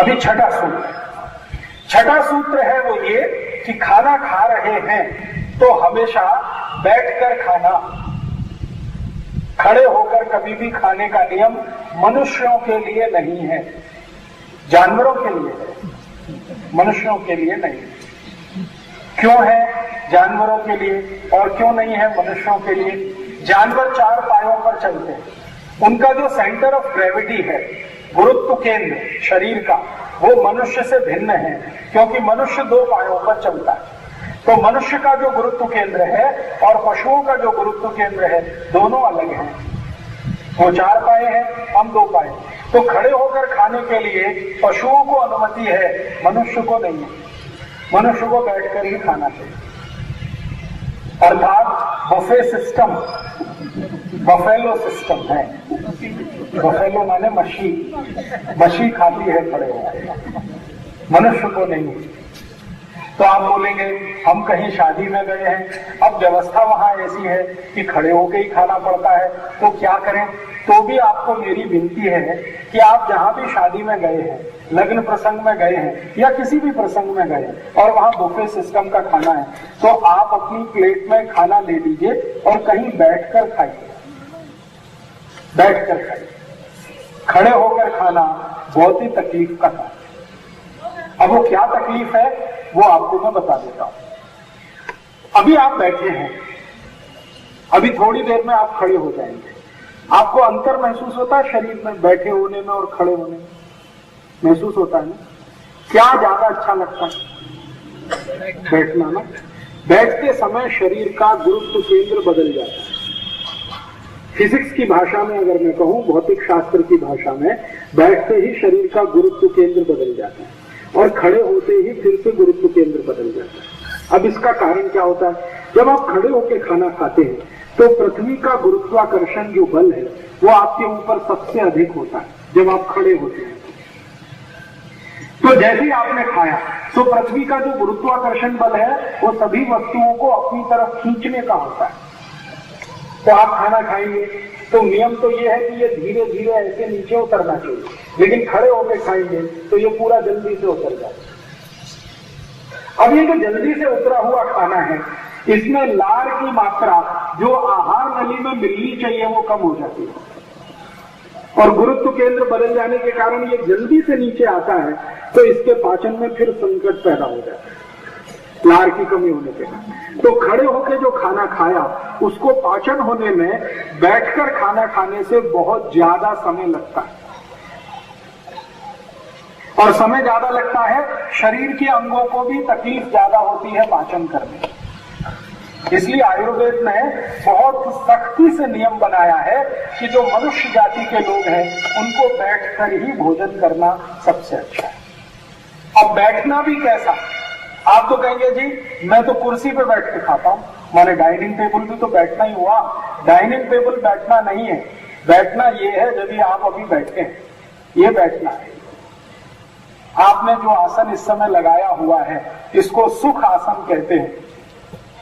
अभी छठा सूत्र है वो ये कि खाना खा रहे हैं तो हमेशा बैठकर खाना, खड़े होकर कभी भी खाने का नियम मनुष्यों के लिए नहीं है, जानवरों के लिए है, मनुष्यों के लिए नहीं। क्यों है जानवरों के लिए और क्यों नहीं है मनुष्यों के लिए? जानवर 4 पायों पर चलते हैं, उनका जो सेंटर ऑफ ग्रेविटी है, गुरुत्व केंद्र शरीर का, वो मनुष्य से भिन्न है, क्योंकि मनुष्य 2 पायों पर चलता है। तो मनुष्य का जो गुरुत्व केंद्र है और पशुओं का जो गुरुत्व केंद्र है, दोनों अलग हैं। वो 4 पाए हैं, हम 2 पाए। तो खड़े होकर खाने के लिए पशुओं को अनुमति है, मनुष्य को नहीं है। मनुष्य को बैठकर ही खाना चाहिए, अर्थात बफे सिस्टम, बफेलो सिस्टम है। बफेलो माने मछली खाती है खड़े होकर, मनुष्य को नहीं। तो आप बोलेंगे हम कहीं शादी में गए हैं, अब व्यवस्था वहां ऐसी है कि खड़े होकर ही खाना पड़ता है, तो क्या करें? तो भी आपको मेरी विनती है कि आप जहां भी शादी में गए हैं, लग्न प्रसंग में गए हैं या किसी भी प्रसंग में गए और वहां बुफे सिस्टम का खाना है, तो आप अपनी प्लेट में खाना ले लीजिए और कहीं बैठकर खाइए, बैठकर खाइए। खड़े होकर खाना बहुत ही तकलीफ का काम। अब वो क्या तकलीफ है वो आपको मैं बता देता हूं। अभी आप बैठे हैं, अभी थोड़ी देर में आप खड़े हो जाएंगे। आपको अंतर महसूस होता है शरीर में, बैठे होने में और खड़े होने में? महसूस होता है ना? क्या ज्यादा अच्छा लगता है? बैठना ना। बैठते समय शरीर का गुरुत्व केंद्र बदल जाता है। फिजिक्स की भाषा में अगर मैं कहूं, भौतिक शास्त्र की भाषा में, बैठते ही शरीर का गुरुत्व केंद्र बदल जाता है और खड़े होते ही फिर से गुरुत्व केंद्र बदल जाता है। अब इसका कारण क्या होता है? जब आप खड़े होकर खाना खाते हैं तो पृथ्वी का गुरुत्वाकर्षण जो बल है वो आपके ऊपर सबसे अधिक होता है जब आप खड़े होते हैं। तो जैसे ही आपने खाया तो पृथ्वी का जो गुरुत्वाकर्षण बल है वो सभी वस्तुओं को अपनी तरफ खींचने का होता है। तो आप खाना खाएंगे तो नियम तो ये है कि ये धीरे धीरे ऐसे नीचे उतरना चाहिए, लेकिन खड़े होकर खाएंगे तो ये पूरा जल्दी से उतर जाएगा। अब ये जो जल्दी से उतरा हुआ खाना है, इसमें लार की मात्रा जो आहार नली में मिलनी चाहिए वो कम हो जाती है और गुरुत्व केंद्र बदल जाने के कारण ये जल्दी से नीचे आता है, तो इसके पाचन में फिर संकट पैदा हो जाता है लार की कमी होने के कारण। तो खड़े होकर जो खाना खाया उसको पाचन होने में बैठकर खाना खाने से बहुत ज्यादा समय लगता है, और समय ज्यादा लगता है, शरीर के अंगों को भी तकलीफ ज्यादा होती है पाचन करने। इसलिए आयुर्वेद ने बहुत सख्ती से नियम बनाया है कि जो मनुष्य जाति के लोग हैं उनको बैठकर ही भोजन करना सबसे अच्छा है। अब बैठना भी कैसा? आप तो कहेंगे जी मैं तो कुर्सी पे बैठ के खाता हूं, माने डाइनिंग टेबल भी तो बैठना ही हुआ। डाइनिंग टेबल बैठना नहीं है, बैठना ये है जब आप अभी बैठे हैं, ये बैठना है। आपने जो आसन इस समय लगाया हुआ है इसको सुख आसन कहते हैं।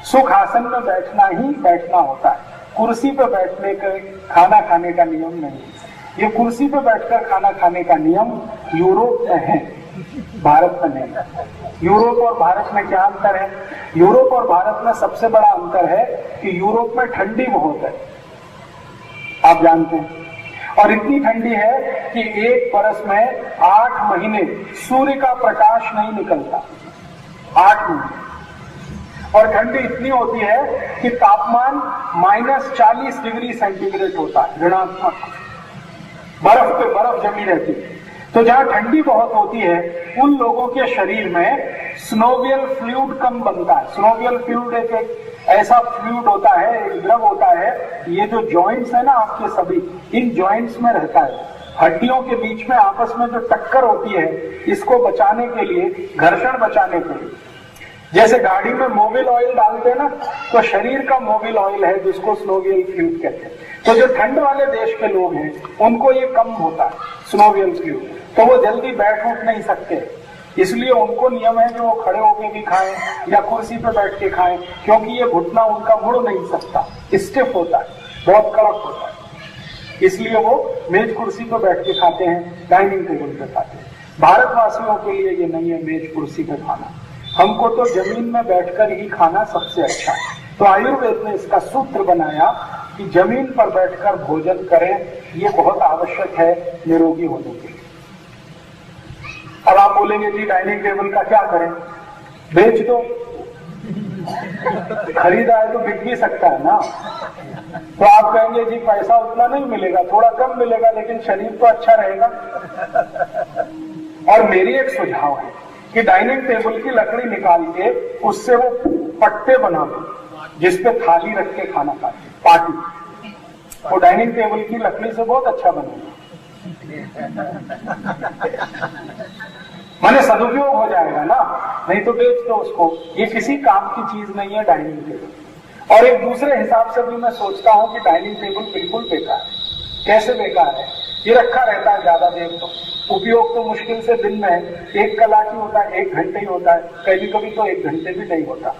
सुख आसन में बैठना ही बैठना होता है, कुर्सी पे बैठने के खाना खाने का नियम नहीं। ये कुर्सी पे बैठकर खाना खाने का नियम यूरोप में है, भारत में नहीं। यूरोप और भारत में क्या अंतर है? यूरोप और भारत में सबसे बड़ा अंतर है कि यूरोप में ठंडी बहुत है, आप जानते हैं, और इतनी ठंडी है कि एक बरस में 8 महीने सूर्य का प्रकाश नहीं निकलता, 8 महीने। और ठंडी इतनी होती है कि तापमान -40 डिग्री सेंटीग्रेड होता है, ऋणात्मक, बर्फ पे बर्फ जमी रहती है। तो जहां ठंडी बहुत होती है उन लोगों के शरीर में स्नोवियल फ्लूइड कम बनता है। स्नोवियल फ्लूइड एक ऐसा फ्लूइड होता है, एक द्रव होता है, ये जो जॉइंट्स है ना आपके सभी, इन जॉइंट्स में रहता है। हड्डियों के बीच में आपस में जो टक्कर होती है इसको बचाने के लिए, घर्षण बचाने के लिए, जैसे गाड़ी में मोबिल ऑयल डालते हैं ना, तो शरीर का मोबिल ऑयल है जिसको स्नोवियल फ्लूइड कहते हैं। तो जो ठंड वाले देश के लोग हैं उनको ये कम होता है स्नोवियल फ्लूइड, तो वो जल्दी बैठ उठ नहीं सकते। इसलिए उनको नियम है कि वो खड़े होकर भी खाएं या कुर्सी पे बैठ के खाएं, क्योंकि ये घुटना उनका मुड़ नहीं सकता, स्टिफ होता है, बहुत कड़क होता है। इसलिए वो मेज कुर्सी पे बैठ के खाते हैं, डाइनिंग टेबल पे खाते हैं। भारतवासियों के लिए ये नहीं है मेज कुर्सी पे खाना, हमको तो जमीन में बैठकर ही खाना सबसे अच्छा है। तो आयुर्वेद ने इसका सूत्र बनाया कि जमीन पर बैठकर भोजन करें, ये बहुत आवश्यक है निरोगी होने के लिए। अब आप बोलेंगे जी डाइनिंग टेबल का क्या करें, बेच दो, खरीदा है तो बिक भी सकता है ना। तो आप कहेंगे जी पैसा उतना नहीं मिलेगा, थोड़ा कम मिलेगा, लेकिन शरीर तो अच्छा रहेगा। और मेरी एक सुझाव है कि डाइनिंग टेबल की लकड़ी निकाल के उससे वो पट्टे बना दो जिसपे थाली रख के खाना खाते, पार्टी, वो डाइनिंग टेबल की लकड़ी से बहुत अच्छा बनेगा, माने सदुपयोग हो जाएगा ना। नहीं तो बेच दो उसको, ये किसी काम की चीज नहीं है डाइनिंग टेबल। और एक दूसरे हिसाब से भी मैं सोचता हूं कि डाइनिंग टेबल बिल्कुल बेकार है। कैसे बेकार है, ये रखा रहता है ज्यादा देर, तो उपयोग तो मुश्किल से दिन में 1 कलाक ही होता है, 1 घंटे ही होता है, कभी कभी तो 1 घंटे भी नहीं होता।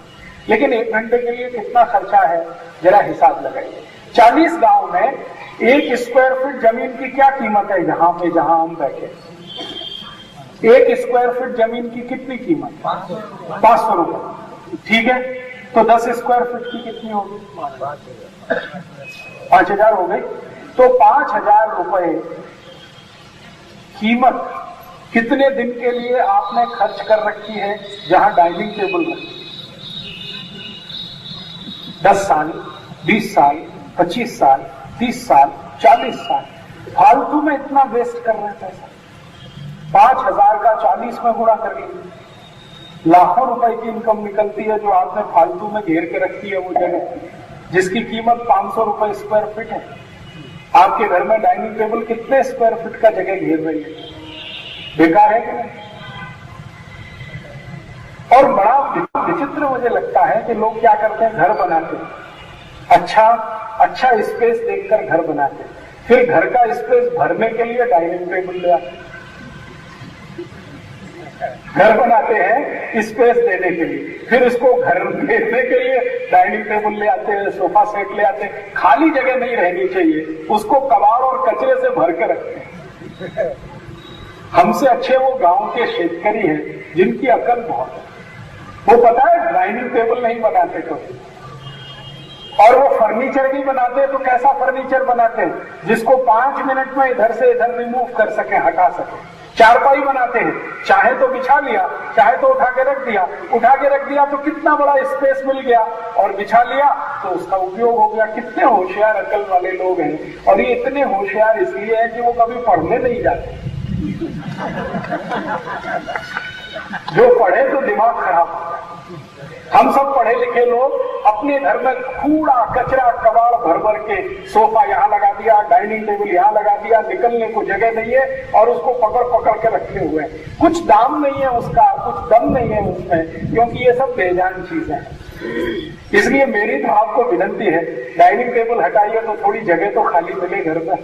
लेकिन 1 घंटे के लिए कितना खर्चा है जरा हिसाब लगाइए। 40 गांव में 1 स्क्वायर फीट जमीन की क्या कीमत है, यहाँ पे जहां हम बैठे 1 स्क्वायर फीट जमीन की कितनी कीमत, 500 रुपए, ठीक है। तो 10 स्क्वायर फीट की कितनी होगी, 5000 हो गई। तो 5000 रुपए कीमत कितने दिन के लिए आपने खर्च कर रखी है जहां डाइनिंग टेबल रखी, 10 साल, 20 साल, 25 साल, 30 साल, 40 साल, फालतू में इतना वेस्ट कर रहे हैं पैसा। 5000 का 40 में गुणा कर लीजिए, लाखों रुपए की इनकम निकलती है जो आपने फालतू में घेर के रखी है वो जगह जिसकी कीमत 500 रुपए स्क्वायर फीट है। आपके घर में डाइनिंग टेबल कितने स्क्वायर फीट का जगह घेर रही है, बेकार है कि नहीं। और बड़ा विचित्र मुझे लगता है कि लोग क्या करते हैं, घर बनाते हैं, अच्छा स्पेस देखकर घर बनाते हैं, फिर घर का स्पेस भरने के लिए डाइनिंग टेबल ले आते हैं। घर बनाते हैं स्पेस देने के लिए, फिर उसको घर भेजने के लिए डाइनिंग टेबल ले आते हैं, सोफा सेट ले आते हैं। खाली जगह नहीं रहनी चाहिए, उसको कबाड़ और कचरे से भर के रखते हैं। हमसे अच्छे वो गांव के शेतकरी हैं जिनकी अकल बहुत है, वो पता है डाइनिंग टेबल नहीं बनाते कभी, और वो फर्नीचर भी बनाते हैं तो कैसा फर्नीचर बनाते हैं जिसको 5 मिनट में इधर से इधर रिमूव कर सके, हटा सके। चारपाई बनाते हैं, चाहे तो बिछा लिया, चाहे तो उठा के रख दिया तो कितना बड़ा स्पेस मिल गया, और बिछा लिया तो उसका उपयोग हो गया। कितने होशियार अकल वाले लोग हैं, और ये इतने होशियार इसलिए हैं कि वो कभी पढ़ने नहीं जाते। जो पढ़े तो दिमाग खराब होता है। हम सब पढ़े लिखे लोग अपने घर में कूड़ा कचरा कबाड़ भर भर के, सोफा यहाँ लगा दिया, डाइनिंग टेबल यहाँ लगा दिया, निकलने को जगह नहीं है, और उसको पकड़ पकड़ के रखे हुए हैं। कुछ दाम नहीं है उसका, कुछ दम नहीं है उसमें, क्योंकि ये सब बेजान चीजें हैं। इसलिए मेरी तो आपको विनती है, डाइनिंग टेबल हटाइए तो थोड़ी जगह तो खाली मिले घर में,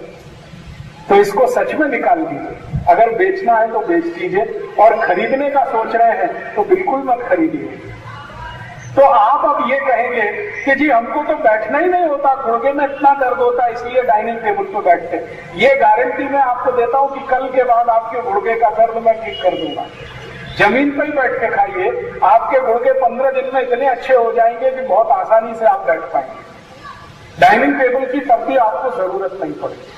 तो इसको सच में निकाल दीजिए। अगर बेचना है तो बेच दीजिए, और खरीदने का सोच रहे हैं तो बिल्कुल मत खरीदिए। तो आप अब ये कहेंगे कि जी हमको तो बैठना ही नहीं होता, घुटने में इतना दर्द होता है इसलिए डाइनिंग टेबल पर बैठते। ये गारंटी मैं आपको देता हूं कि कल के बाद आपके घुटने का दर्द मैं ठीक कर दूंगा। जमीन पर ही बैठ के खाइए, आपके घुटने 15 दिन में इतने अच्छे हो जाएंगे कि बहुत आसानी से आप बैठ पाएंगे। डाइनिंग टेबल की तब भी आपको जरूरत नहीं पड़ेगी।